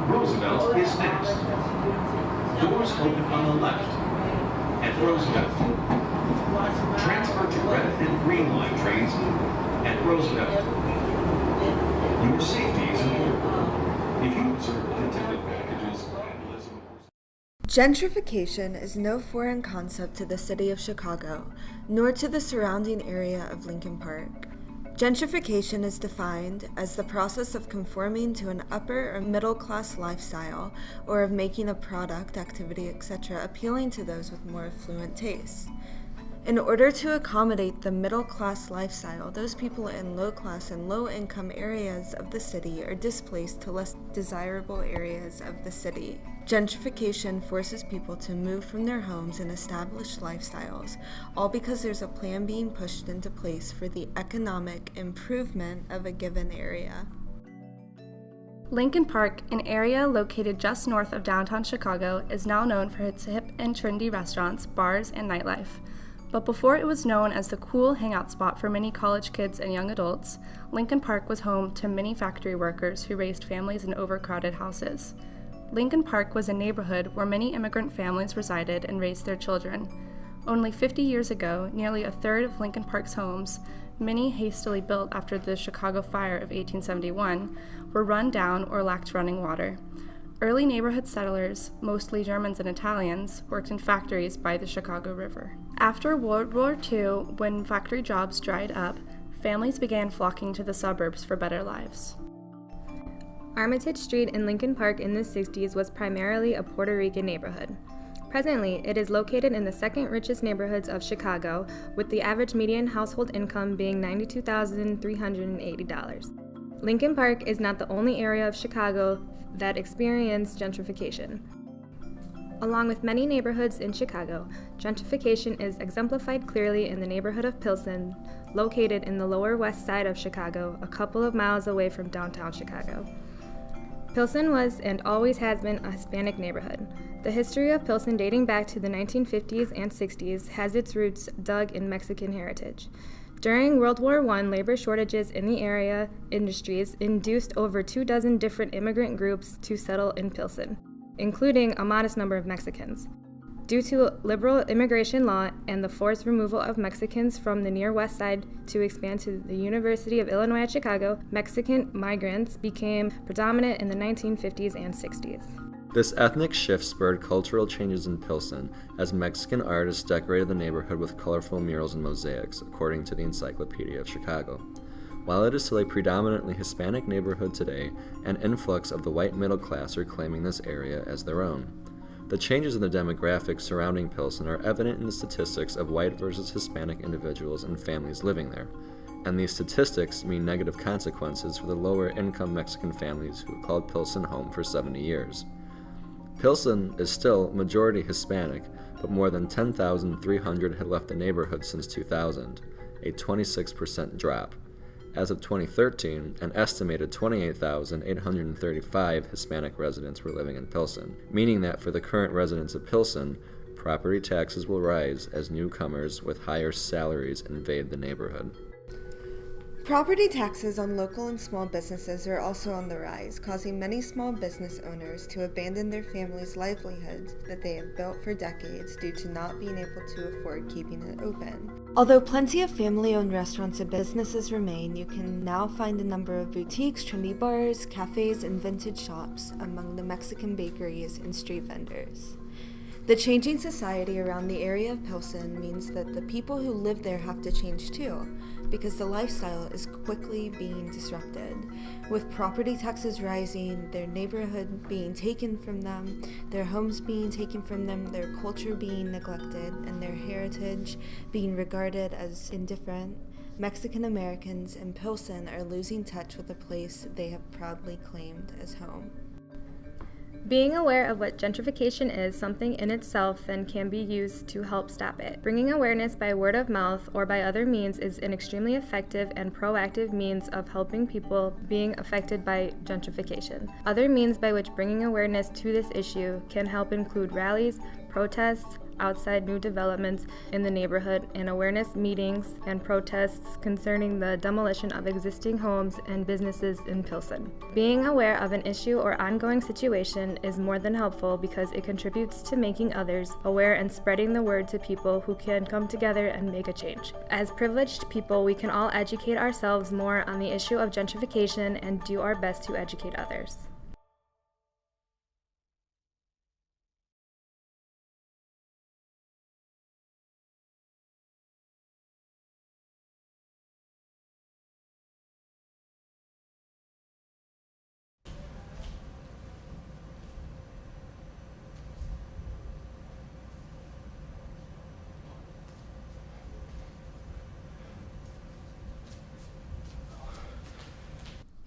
Roosevelt is next. Doors open on the left at Roosevelt. Transfer to red and green line trains at Roosevelt. Your safety is important. If you observe unattended packages, vandalism. Gentrification is no foreign concept to the city of Chicago, nor to the surrounding area of Lincoln Park. Gentrification is defined as the process of conforming to an upper or middle class lifestyle, or of making a product, activity, etc. appealing to those with more affluent tastes. In order to accommodate the middle class lifestyle, those people in low class and low income areas of the city are displaced to less desirable areas of the city. Gentrification forces people to move from their homes and established lifestyles, all because there's a plan being pushed into place for the economic improvement of a given area. Lincoln Park, an area located just north of downtown Chicago, is now known for its hip and trendy restaurants, bars, and nightlife. But before it was known as the cool hangout spot for many college kids and young adults, Lincoln Park was home to many factory workers who raised families in overcrowded houses. Lincoln Park was a neighborhood where many immigrant families resided and raised their children. Only 50 years ago, nearly a third of Lincoln Park's homes, many hastily built after the Chicago Fire of 1871, were run down or lacked running water. Early neighborhood settlers, mostly Germans and Italians, worked in factories by the Chicago River. After World War II, when factory jobs dried up, families began flocking to the suburbs for better lives. Armitage Street in Lincoln Park in the 60s was primarily a Puerto Rican neighborhood. Presently, it is located in the second richest neighborhoods of Chicago, with the average median household income being $92,380. Lincoln Park is not the only area of Chicago that experienced gentrification. Along with many neighborhoods in Chicago, gentrification is exemplified clearly in the neighborhood of Pilsen, located in the lower west side of Chicago, a couple of miles away from downtown Chicago. Pilsen was and always has been a Hispanic neighborhood. The history of Pilsen, dating back to the 1950s and 60s, has its roots dug in Mexican heritage. During World War I, labor shortages in the area industries induced over 24 different immigrant groups to settle in Pilsen, including a modest number of Mexicans. Due to liberal immigration law and the forced removal of Mexicans from the near west side to expand to the University of Illinois at Chicago, Mexican migrants became predominant in the 1950s and 60s. This ethnic shift spurred cultural changes in Pilsen, as Mexican artists decorated the neighborhood with colorful murals and mosaics, according to the Encyclopedia of Chicago. While it is still a predominantly Hispanic neighborhood today, an influx of the white middle class are claiming this area as their own. The changes in the demographics surrounding Pilsen are evident in the statistics of white versus Hispanic individuals and families living there, and these statistics mean negative consequences for the lower-income Mexican families who called Pilsen home for 70 years. Pilsen is still majority Hispanic, but more than 10,300 had left the neighborhood since 2000, a 26% drop. As of 2013, an estimated 28,835 Hispanic residents were living in Pilsen, meaning that for the current residents of Pilsen, property taxes will rise as newcomers with higher salaries invade the neighborhood. Property taxes on local and small businesses are also on the rise, causing many small business owners to abandon their families' livelihoods that they have built for decades due to not being able to afford keeping it open. Although plenty of family-owned restaurants and businesses remain, you can now find a number of boutiques, trendy bars, cafes, and vintage shops among the Mexican bakeries and street vendors. The changing society around the area of Pilsen means that the people who live there have to change too, because the lifestyle is quickly being disrupted. With property taxes rising, their neighborhood being taken from them, their homes being taken from them, their culture being neglected, and their heritage being regarded as indifferent, Mexican Americans in Pilsen are losing touch with the place they have proudly claimed as home. Being aware of what gentrification is something in itself then can be used to help stop it. Bringing awareness by word of mouth or by other means is an extremely effective and proactive means of helping people being affected by gentrification. Other means by which bringing awareness to this issue can help include rallies, protests, outside new developments in the neighborhood and awareness meetings and protests concerning the demolition of existing homes and businesses in Pilsen. Being aware of an issue or ongoing situation is more than helpful because it contributes to making others aware and spreading the word to people who can come together and make a change. As privileged people, we can all educate ourselves more on the issue of gentrification and do our best to educate others.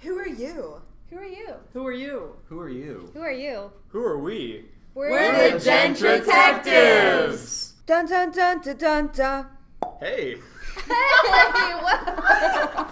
Who are you? Who are you? Who are you? Who are you? Who are you? Who are we? We're the Gentritectives! Dun dun dun dun dun dun. Hey! Hey, what?